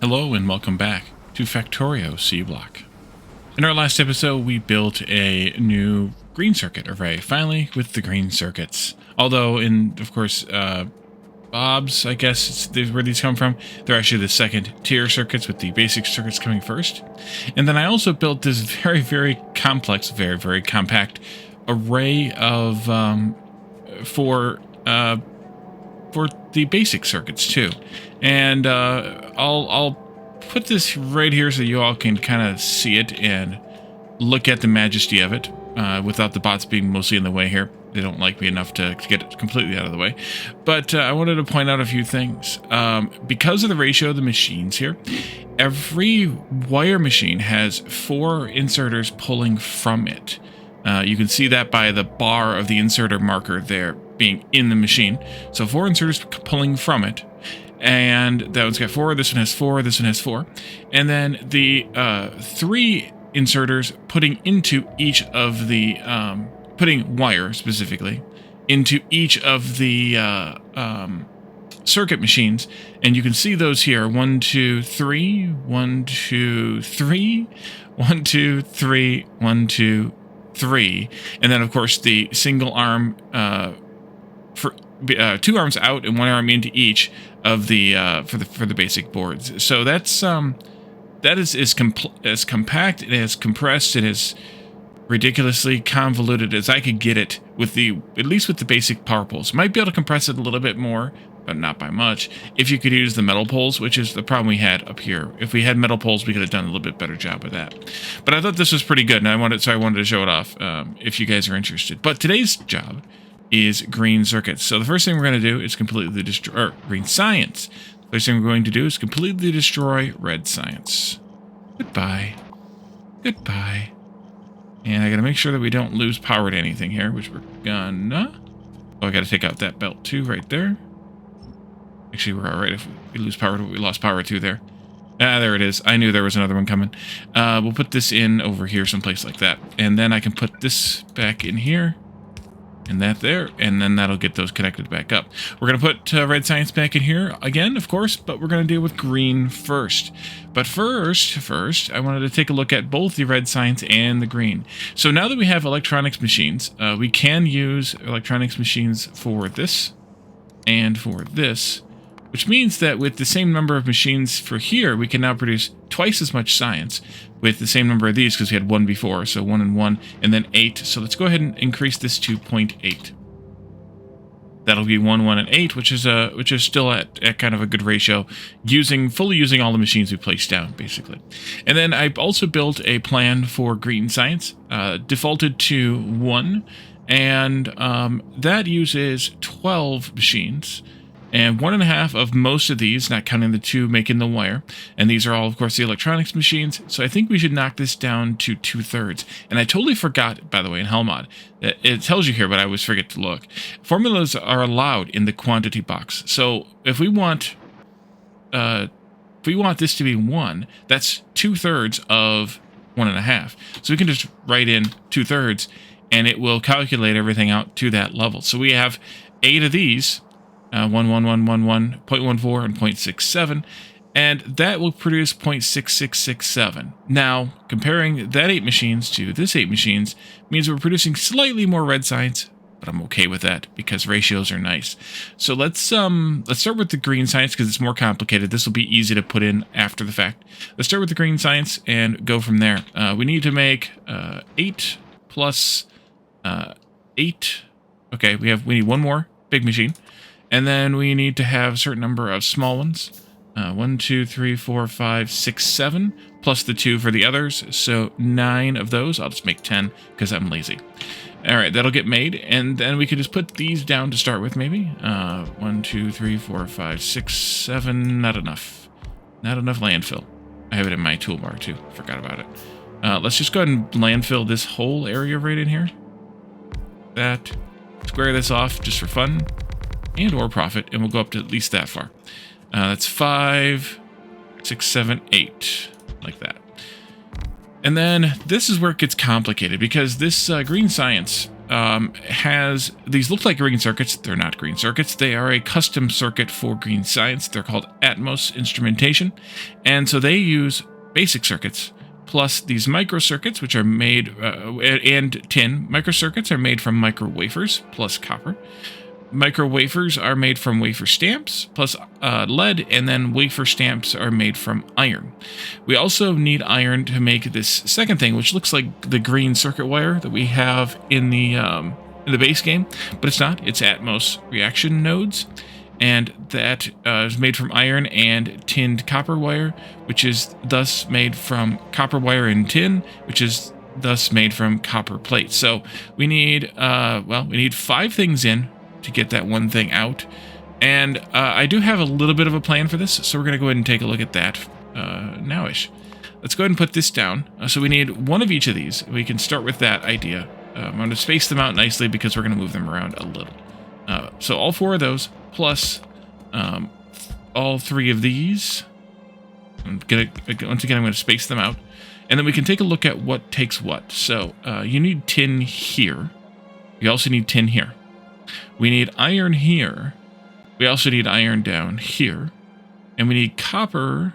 Hello and welcome back to Factorio C Block. In our last episode, we built a new green circuit array, finally with the green circuits. Although, of course, Bob's, I guess is where these come from. They're actually the second tier circuits, with the basic circuits coming first. And then I also built this very, very complex, very, very compact array of for the basic circuits too. And I'll put this right here so you all can kind of see it and look at the majesty of it without the bots being mostly in the way here. They don't like me enough to get it completely out of the way. But I wanted to point out a few things. Because of the ratio of the machines here, every wire machine has 4 inserters pulling from it. You can see that by the bar of the inserter marker there being in the machine. So 4 inserters pulling from it. And that one's got 4, this one has 4, this one has 4. And then the 3 inserters putting into each of the, putting wire specifically, into each of the circuit machines. And you can see those here, 1, 2, 3, 1, 2, 3, 1, 2, 3, 1, 2, 3. And then, of course, the single arm for 2 arms out and 1 arm into each of the for the basic boards. So that's that is as compact and as compressed and as ridiculously convoluted as I could get it with at least with the basic power poles. Might be able to compress it a little bit more, but not by much. If you could use the metal poles, which is the problem we had up here. If we had metal poles, we could have done a little bit better job with that. But I thought this was pretty good, and I wanted to show it off if you guys are interested. But today's job is green circuits. So the first thing we're going to do is completely destroy green science. The first thing we're going to do is completely destroy red science. Goodbye. Goodbye. And I got to make sure that we don't lose power to anything here, which we're gonna. Oh, I got to take out that belt too right there. Actually, we're all right if we lose power to what we lost power to there. Ah, there it is. I knew there was another one coming. We'll put this in over here someplace like that. And then I can put this back in here. And that there, and then that'll get those connected back up. We're going to put red science back in here again, of course, but we're going to deal with green first. But first, I wanted to take a look at both the red science and the green. So now that we have electronics machines, we can use electronics machines for this and for this, which means that with the same number of machines for here, we can now produce twice as much science with the same number of these, because we had 1 before, so 1 and 1, and then 8. So let's go ahead and increase this to 0.8. That'll be 1, 1, and 8, which is still at kind of a good ratio, fully using all the machines we placed down, basically. And then I also built a plan for green science, defaulted to 1, and that uses 12 machines. And 1.5 of most of these, not counting the 2 making the wire. And these are all, of course, the electronics machines. So I think we should knock this down to 2/3. And I totally forgot, by the way, in Helmod, that it tells you here, but I always forget to look. Formulas are allowed in the quantity box. So if we want this to be 1, that's 2/3 of 1.5. So we can just write in 2/3, and it will calculate everything out to that level. So we have 8 of these. 1, 1, 1, 1, 1, 0.14, and 0.67, and that will produce 0.6667. Now, comparing that 8 machines to this 8 machines means we're producing slightly more red science, but I'm okay with that because ratios are nice. So let's start with the green science because it's more complicated. This will be easy to put in after the fact. Let's start with the green science and go from there. We need to make 8 plus 8. Okay, we need 1 more big machine. And then we need to have a certain number of small ones. 1, 2, 3, 4, 5, 6, 7, plus the 2 for the others. So 9 of those. I'll just make 10 because I'm lazy. All right, that'll get made. And then we can just put these down to start with, maybe. 1, 2, 3, 4, 5, 6, 7. Not enough. Not enough landfill. I have it in my toolbar, too. Forgot about it. Let's just go ahead and landfill this whole area right in here. That. Square this off just for fun. And or profit, and we'll go up to at least that far. That's 5, 6, 7, 8, like that. And then this is where it gets complicated, because this green science has these look like green circuits. They're not green circuits. They are a custom circuit for green science. They're called Atmos instrumentation. And so they use basic circuits plus these microcircuits, which are made, and tin. Microcircuits are made from micro wafers plus copper. Micro wafers are made from wafer stamps plus lead, and then wafer stamps are made from iron. We also need iron to make this second thing, which looks like the green circuit wire that we have in the base game, but it's not. It's Atmos reaction nodes, and that is made from iron and tinned copper wire, which is thus made from copper wire and tin, which is thus made from copper plate. So we need, we need 5 things in to get that one thing out. And I do have a little bit of a plan for this, so we're going to go ahead and take a look at that nowish. Let's go ahead and put this down. So we need one of each of these. We can start with that idea. I'm going to space them out nicely because we're going to move them around a little. So all 4 of those, plus all 3 of these. Once again, I'm going to space them out. And then we can take a look at what takes what. So you need tin here. You also need tin here. We need iron here. We also need iron down here. And we need copper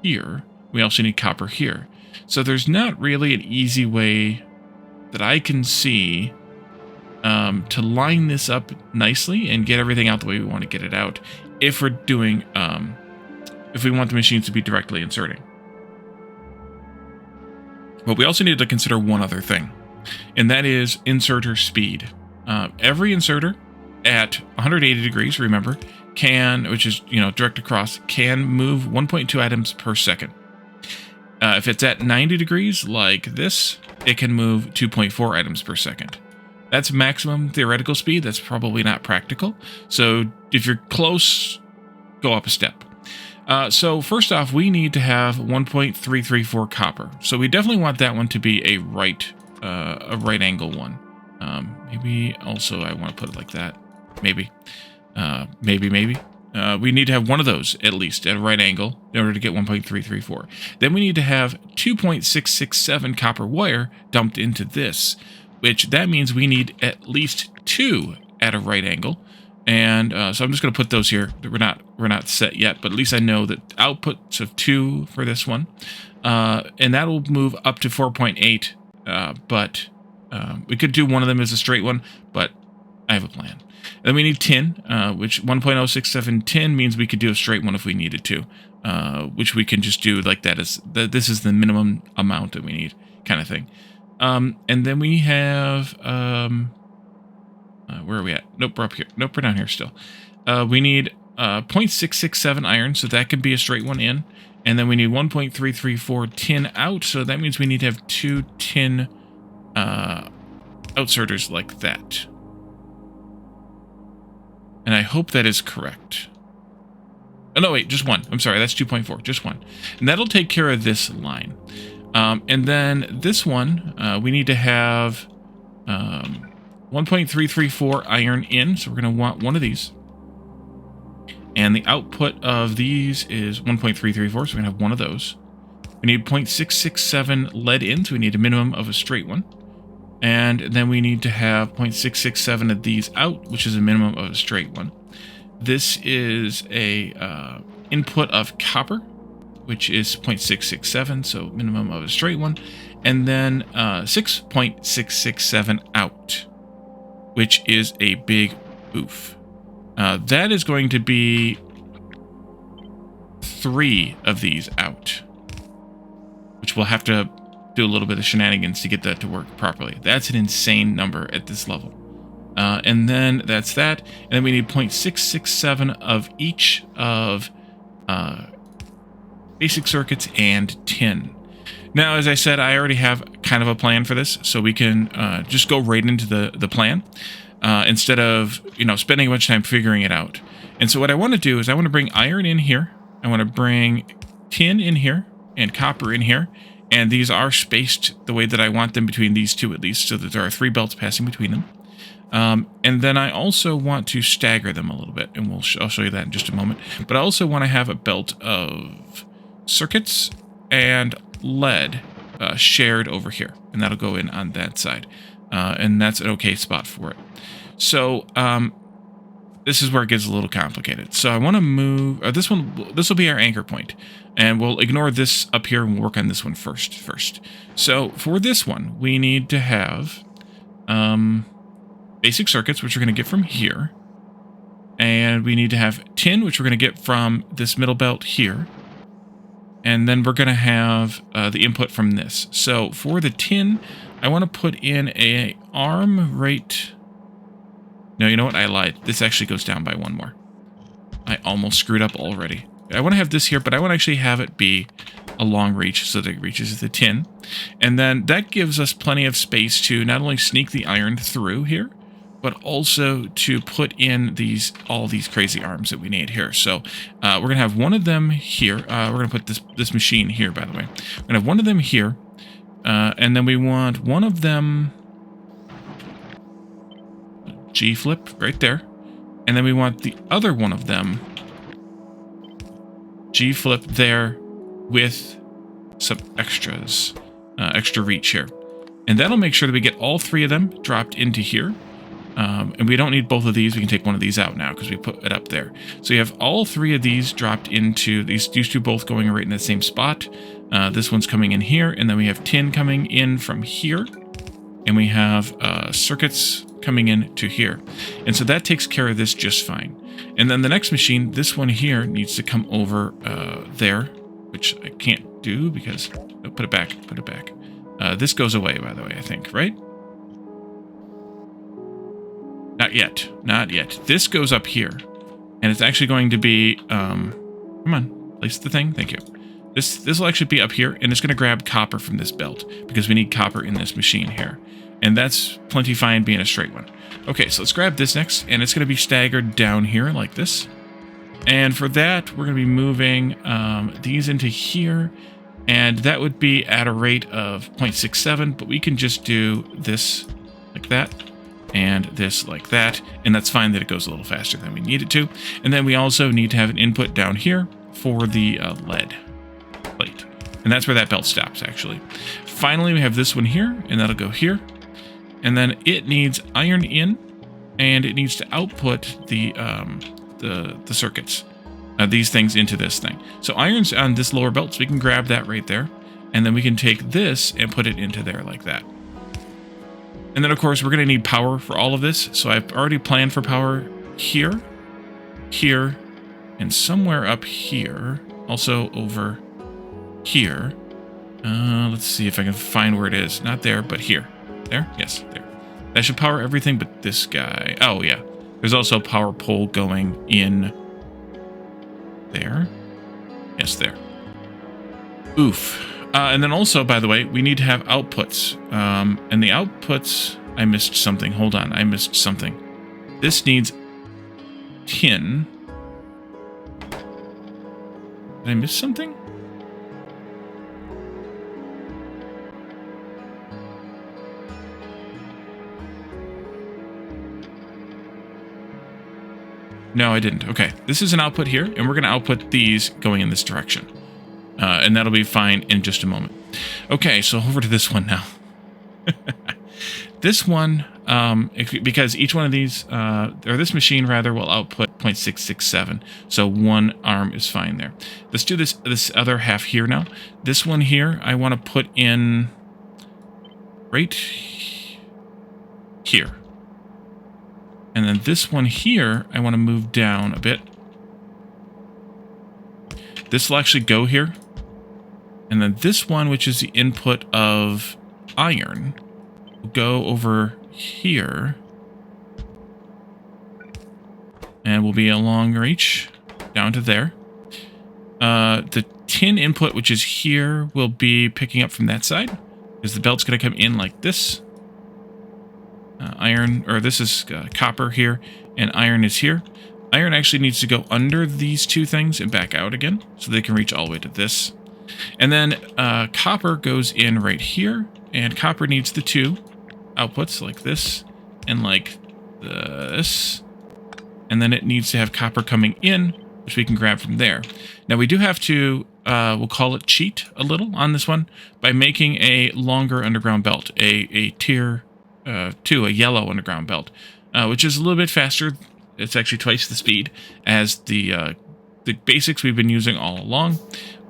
here. We also need copper here. So there's not really an easy way that I can see to line this up nicely and get everything out the way we want to get it out if we're doing, if we want the machines to be directly inserting. But we also need to consider one other thing, and that is inserter speed. Every inserter at 180 degrees, remember, which is, direct across, can move 1.2 items per second. If it's at 90 degrees, like this, it can move 2.4 items per second. That's maximum theoretical speed. That's probably not practical. So if you're close, go up a step. So first off, we need to have 1.334 copper. So we definitely want that one to be a right angle one. Maybe also I want to put it like that. Maybe. Maybe. We need to have one of those, at least, at a right angle, in order to get 1.334. Then we need to have 2.667 copper wire dumped into this, which that means we need at least 2 at a right angle. And so I'm just going to put those here. We're not set yet, but at least I know that outputs of 2 for this one. And that will move up to 4.8, but we could do one of them as a straight one, but I have a plan. And then we need tin, which 1.067 tin means we could do a straight one if we needed to, which we can just do like that. This is the minimum amount that we need, kind of thing. And then we have, where are we at? Nope, we're up here. Nope, we're down here still. We need 0.667 iron, so that could be a straight one in. And then we need 1.334 tin out, so that means we need to have 2 tin outserters like that. And I hope that is correct. Oh, no, wait, just one. I'm sorry, that's 2.4, just one. And that'll take care of this line. And then this one, we need to have 1.334 iron in, so we're going to want one of these. And the output of these is 1.334, so we're going to have one of those. We need 0.667 lead in, so we need a minimum of a straight one. And then we need to have 0.667 of these out, which is a minimum of a straight one. This is a input of copper, which is 0.667, so minimum of a straight one. And then 6.667 out, which is a big oof. That is going to be 3 of these out, which we'll have to do a little bit of shenanigans to get that to work properly. That's an insane number at this level. And then that's that. And then we need 0.667 of each of basic circuits and tin. Now, as I said, I already have kind of a plan for this, so we can just go right into the plan instead of spending a bunch of time figuring it out. And so what I want to do is I want to bring iron in here. I want to bring tin in here and copper in here. And these are spaced the way that I want them between these two at least, so that there are 3 belts passing between them. And then I also want to stagger them a little bit, and I'll show you that in just a moment. But I also want to have a belt of circuits and lead shared over here, and that'll go in on that side. and that's an okay spot for it. So this is where it gets a little complicated. So I want to move this one. This will be our anchor point, and we'll ignore this up here and we'll work on this one first. So for this one, we need to have basic circuits, which we're going to get from here, and we need to have tin, which we're going to get from this middle belt here, and then we're going to have the input from this. So for the tin, I want to put in a arm right. No, you know what? I lied. This actually goes down by one more. I almost screwed up already. I want to have this here, but I want to actually have it be a long reach so that it reaches the tin. And then that gives us plenty of space to not only sneak the iron through here, but also to put in all these crazy arms that we need here. So we're going to have one of them here. We're going to put this machine here, by the way. We're going to have one of them here. And then we want one of them G-flip right there. And then we want the other one of them G-flip there with some extras, extra reach here. And that'll make sure that we get all three of them dropped into here. And we don't need both of these. We can take one of these out now because we put it up there. So you have all three of these dropped into these two both going right in the same spot. This one's coming in here, and then we have tin coming in from here. And we have circuits coming in to here. And so that takes care of this just fine. And then the next machine, this one here, needs to come over there, which I can't do because... Oh, put it back. This goes away, by the way, I think, right? Not yet. This goes up here. And it's actually going to be... come on, place the thing. Thank you. This will actually be up here, and it's going to grab copper from this belt, because we need copper in this machine here. And that's plenty fine being a straight one. Okay, so let's grab this next, and it's going to be staggered down here like this. And for that, we're going to be moving these into here, and that would be at a rate of 0.67, but we can just do this like that, and this like that, and that's fine that it goes a little faster than we need it to. And then we also need to have an input down here for the lead plate, and that's where that belt stops, actually. Finally, we have this one here, and that'll go here. And then it needs iron in, and it needs to output the circuits, these things into this thing. So iron's on this lower belt, so we can grab that right there, and then we can take this and put it into there like that. And then, of course, we're going to need power for all of this. So I've already planned for power here, here, and somewhere up here, also over here. Let's see if I can find where it is. Not there, but here. There? Yes, there. That should power everything but this guy. Oh, yeah. There's also a power pole going in there. Yes, there. Oof. And then also, by the way, we need to have outputs. And the outputs... I missed something. Hold on. I missed something. This needs tin. Did I miss something? No, I didn't. Okay, this is an output here, and we're going to output these going in this direction. And that'll be fine in just a moment. Okay, so over to this one now. This one, because each one of these, or this machine rather, will output 0.667. So one arm is fine there. Let's do this other half here now. This one here, I want to put in right here. And then this one here, I want to move down a bit. This will actually go here. And then this one, which is the input of iron, will go over here. And will be a long reach down to there. The tin input, which is here, will be picking up from that side, because the belt's going to come in like this. Iron, or this is copper here, and iron is here. Iron actually needs to go under these two things and back out again, so they can reach all the way to this. And then copper goes in right here, and copper needs the two outputs like this and like this. And then it needs to have copper coming in, which we can grab from there. Now we do have to, we'll call it cheat a little on this one by making a longer underground belt, a tier to a yellow underground belt, which is a little bit faster. It's actually twice the speed as the basics we've been using all along,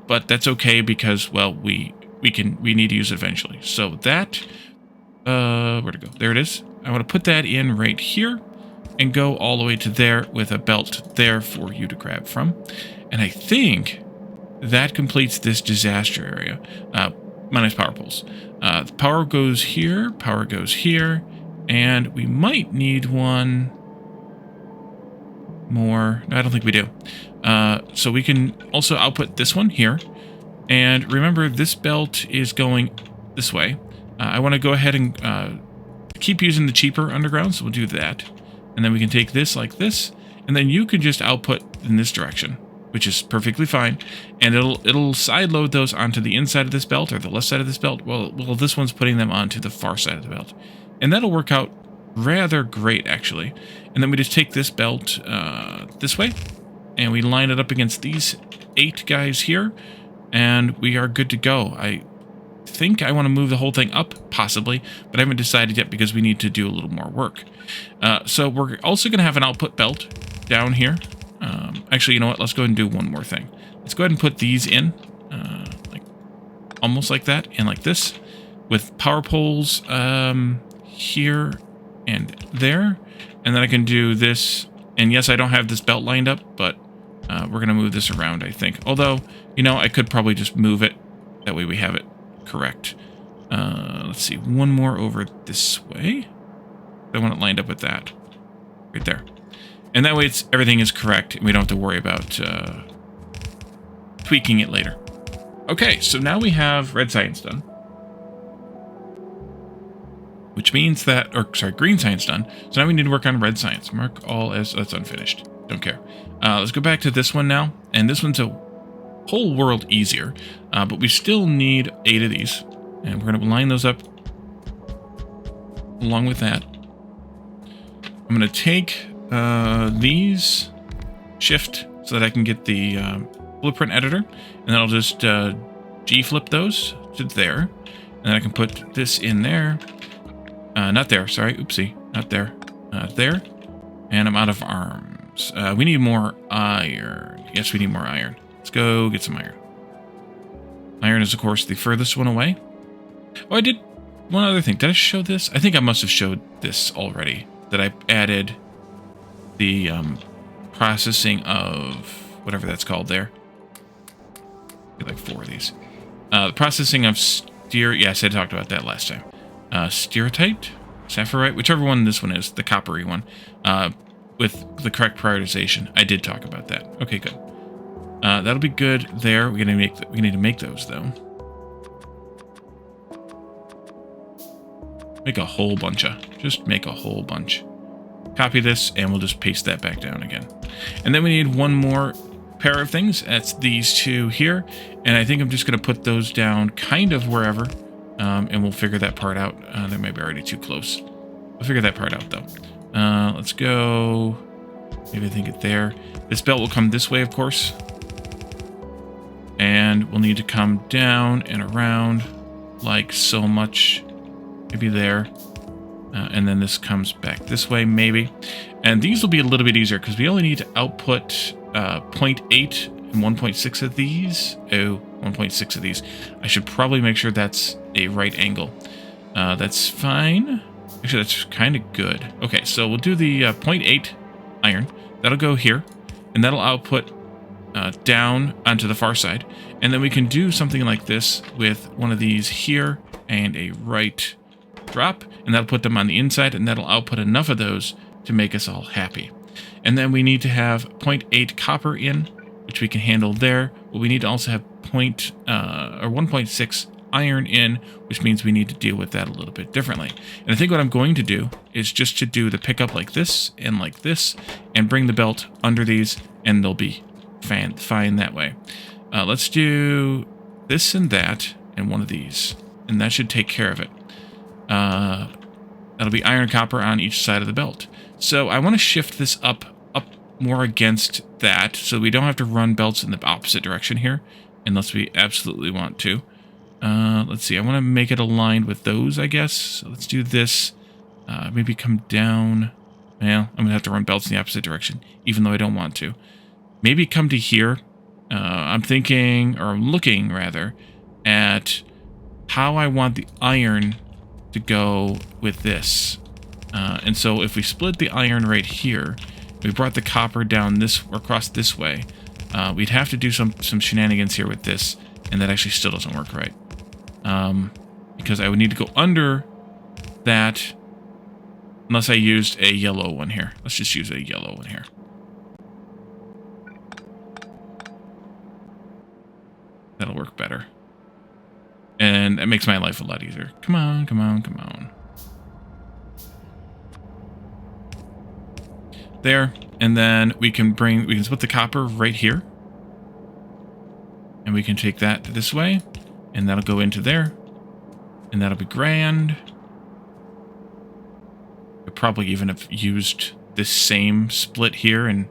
but that's okay because, well, we need to use it eventually. So that, where'd it go? There it is. I want to put that in right here and go all the way to there with a belt there for you to grab from. And I think that completes this disaster area, minus power poles. The power goes here, and we might need one more. No, I don't think we do. So we can also output this one here. And remember, this belt is going this way. I want to go ahead and keep using the cheaper underground, so we'll do that. And then we can take this like this, and then you can just output in this direction, which is perfectly fine. And it'll side load those onto the inside of this belt or the left side of this belt. Well, this one's putting them onto the far side of the belt. And that'll work out rather great, actually. And then we just take this belt this way, and we line it up against these 8 guys here, and we are good to go. I think I want to move the whole thing up, possibly, but I haven't decided yet because we need to do a little more work. So we're also going to have an output belt down here. Actually, you know what? Let's go ahead and do one more thing. Let's go ahead and put these in, like almost like that, and like this, with power poles here and there. And then I can do this. And yes, I don't have this belt lined up, but we're going to move this around, I think. Although, you know, I could probably just move it. That way we have it correct. Let's see, one more over this way. I want it lined up with that. Right there. And that way everything is correct, and we don't have to worry about tweaking it later. Okay, so now we have red science done. Which means that, or sorry, green science done. So now we need to work on red science. Mark all as, that's unfinished. Don't care. Let's go back to this one now. And this one's a whole world easier. But we still need 8 of these. And we're going to line those up along with that. I'm going to take these, shift, so that I can get the blueprint editor. And then I'll just G-flip those to there. And then I can put this in there. Not there, sorry, oopsie, not there. There. And I'm out of arms. We need more iron. Yes, we need more iron. Let's go get some iron. Iron is, of course, the furthest one away. Oh, I did one other thing. Did I show this? I think I must have showed this already. That I added the processing of whatever that's called there. Get like 4 of these. The processing of yes, I talked about that last time. Stereotype, sapphirite, whichever one this one is, the coppery one, with the correct prioritization. I did talk about that. Okay, good. That'll be good there. We need to make those though. Make a whole bunch of. Just make a whole bunch. Copy this, and we'll just paste that back down again. And then we need one more pair of things. That's these 2 here, and I think I'm just going to put those down kind of wherever. And we'll figure that part out. They might be already too close. We'll figure that part out, though. Let's go. Maybe I think it there. This belt will come this way, of course. And we'll need to come down and around like so much. Maybe there. And then this comes back this way, maybe. And these will be a little bit easier because we only need to output 0.8 and 1.6 of these. Oh, 1.6 of these. I should probably make sure that's a right angle. That's fine. Actually, that's kind of good. Okay, so we'll do the 0.8 iron. That'll go here, and that'll output down onto the far side. And then we can do something like this with one of these here and a right drop, and that'll put them on the inside, and that'll output enough of those to make us all happy. And then we need to have 0.8 copper in, which we can handle there. But we need to also have 1.6 iron in, which means we need to deal with that a little bit differently. And I think what I'm going to do is just to do the pickup like this, and bring the belt under these, and they'll be fine that way. Let's do this and that, and one of these, and that should take care of it. That'll be iron copper on each side of the belt. So I want to shift this up more against that, so we don't have to run belts in the opposite direction here, unless we absolutely want to. Let's see, I want to make it aligned with those, I guess. So let's do this Maybe come down. Well, I'm going to have to run belts in the opposite direction, even though I don't want to. Maybe come to here. I'm thinking, or I'm looking, rather, at how I want the iron to go with this. And so if we split the iron right here, we brought the copper down this, or across this way, we'd have to do some shenanigans here with this, and that actually still doesn't work right. Because I would need to go under that, unless I used a yellow one here. Let's just use a yellow one here. That'll work better. And that makes my life a lot easier. Come on, come on, come on. There. And then we can split the copper right here. And we can take that this way. And that'll go into there. And that'll be grand. I probably even have used this same split here and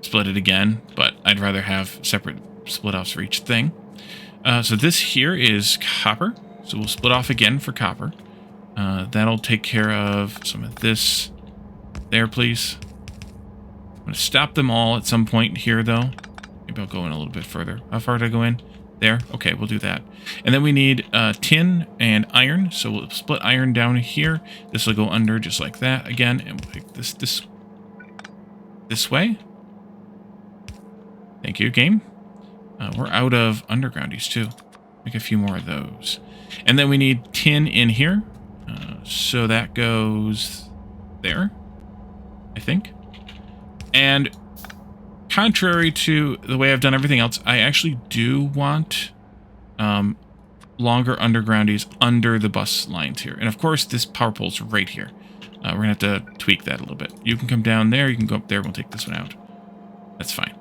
split it again. But I'd rather have separate split offs for each thing. So this here is copper. So we'll split off again for copper. That'll take care of some of this. There, please. I'm going to stop them all at some point here, though. Maybe I'll go in a little bit further. How far did I go in? There. Okay, we'll do that. And then we need tin and iron. So we'll split iron down here. This will go under just like that again. And we'll take this way. Thank you, game. We're out of undergroundies, too. Make a few more of those. And then we need tin in here. So that goes there, I think. And contrary to the way I've done everything else, I actually do want longer undergroundies under the bus lines here. And of course, this power pole's right here. We're going to have to tweak that a little bit. You can come down there. You can go up there. We'll take this one out. That's fine.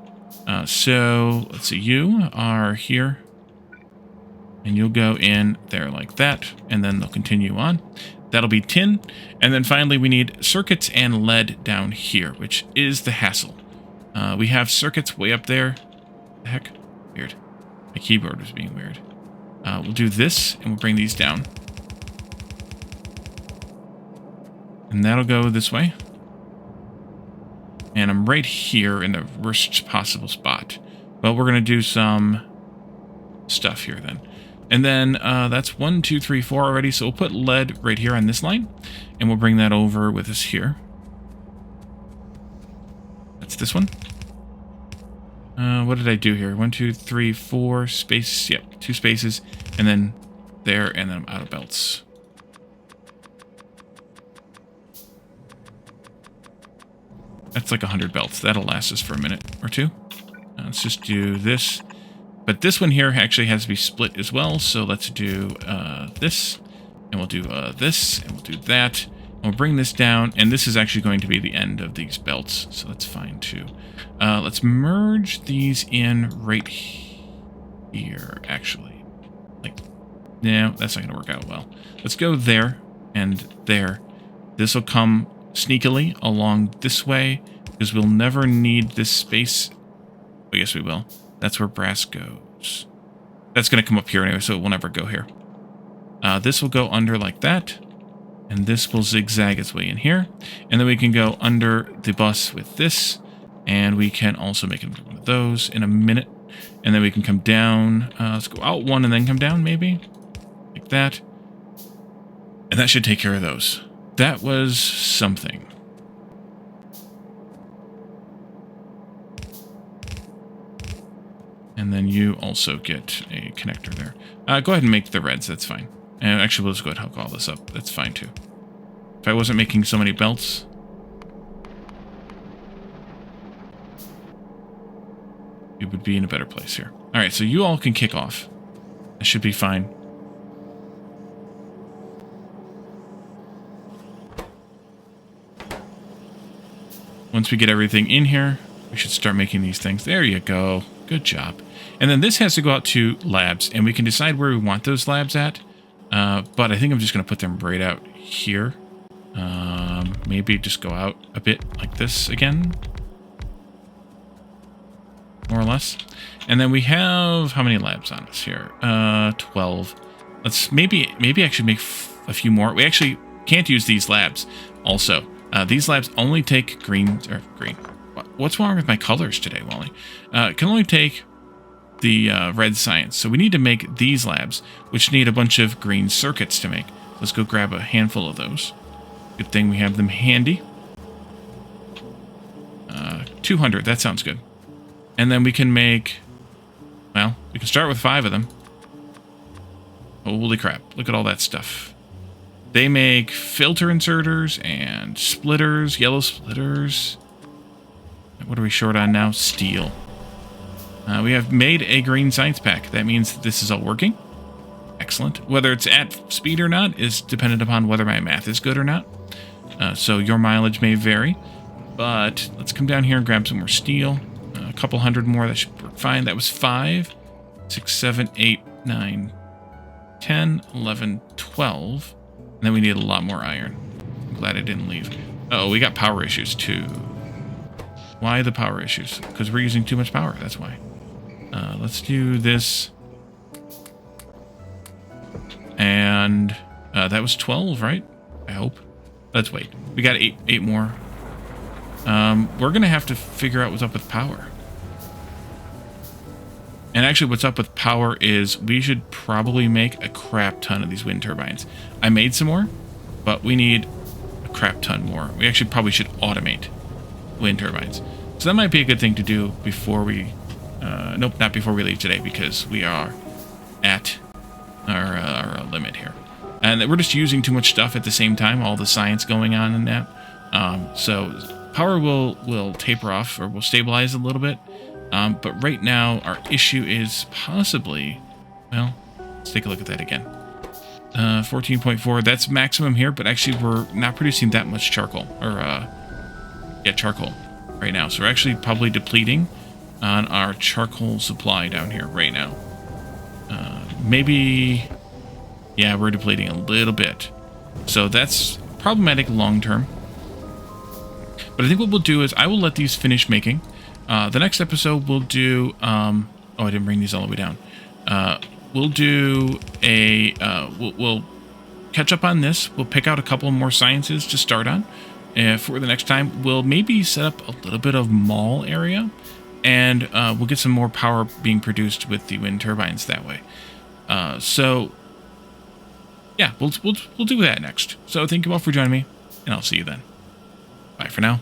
So, let's see. You are here. And you'll go in there like that. And then they'll continue on. That'll be tin. And then finally, we need circuits and lead down here, which is the hassle. We have circuits way up there. The heck? Weird. My keyboard was being weird. We'll do this, and we'll bring these down. And that'll go this way. And I'm right here in the worst possible spot. Well, we're going to do some stuff here then. And then that's 1, 2, 3, 4 already. So we'll put lead right here on this line. And we'll bring that over with us here. That's this one. What did I do here? 1, 2, 3, 4 spaces. Yep, 2 spaces. And then there, and then I'm out of belts. That's like 100 belts. That'll last us for a minute or two. Let's just do this. But this one here actually has to be split as well. So let's do this. And we'll do this. And we'll do that. And we'll bring this down. And this is actually going to be the end of these belts. So that's fine too. Let's merge these in right here, actually. Like, no, that's not going to work out well. Let's go there and there. This will come sneakily along this way, because we'll never need this space. Oh, yes, we will. That's where brass goes. That's going to come up here anyway, so it will never go here. This will go under like that, and this will zigzag its way in here. And then we can go under the bus with this, and we can also make one of those in a minute. And then we can come down. Let's go out one and then come down, maybe. Like that. And that should take care of those. That was something. And then you also get a connector there. Go ahead and make the reds, that's fine. And actually, we'll just go ahead and hook all this up. That's fine, too. If I wasn't making so many belts, it would be in a better place here. All right, so you all can kick off. That should be fine. Once we get everything in here, we should start making these things. There you go. Good job. And then this has to go out to labs, and we can decide where we want those labs at. But I think I'm just going to put them right out here. Maybe just go out a bit like this again. More or less. And then we have, how many labs on us here? 12. Let's maybe actually make a few more. We actually can't use these labs. Also, these labs only take green. What's wrong with my colors today, Wally? Can only take the red science. So we need to make these labs, which need a bunch of green circuits to make. Let's go grab a handful of those. Good thing we have them handy. 200, that sounds good. And then we can make, well, we can start with 5 of them. Holy crap, look at all that stuff. They make filter inserters and splitters, yellow splitters. What are we short on now? Steel. We have made a green science pack. That means that this is all working. Excellent. Whether it's at speed or not is dependent upon whether my math is good or not. So your mileage may vary. But let's come down here and grab some more steel. A couple hundred more. That should work fine. That was 5, 6, 7, 8, 9, 10, 11, 12. And then we need a lot more iron. I'm glad I didn't leave. Uh-oh, we got power issues too. Why the power issues? Because we're using too much power. That's why. Let's do this. And that was 12, right? I hope. Let's wait. We got 8 more. We're going to have to figure out what's up with power. And actually what's up with power is we should probably make a crap ton of these wind turbines. I made some more, but we need a crap ton more. We actually probably should automate wind turbines. So that might be a good thing to do before we... nope, not before we leave today, because we are at our limit here. And we're just using too much stuff at the same time, all the science going on in that. So power will taper off, or will stabilize a little bit. But right now, our issue is possibly... Well, let's take a look at that again. 14.4, that's maximum here, but actually we're not producing that much charcoal. Or, charcoal right now. So we're actually probably depleting on our charcoal supply down here right now. Maybe... Yeah, we're depleting a little bit. So that's problematic long term. But I think what we'll do is I will let these finish making. The next episode we'll do... oh, I didn't bring these all the way down. We'll do a... We'll catch up on this. We'll pick out a couple more sciences to start on. For the next time, we'll maybe set up a little bit of mall area. And we'll get some more power being produced with the wind turbines that way. So... Yeah, we'll do that next. So thank you all for joining me, and I'll see you then. Bye for now.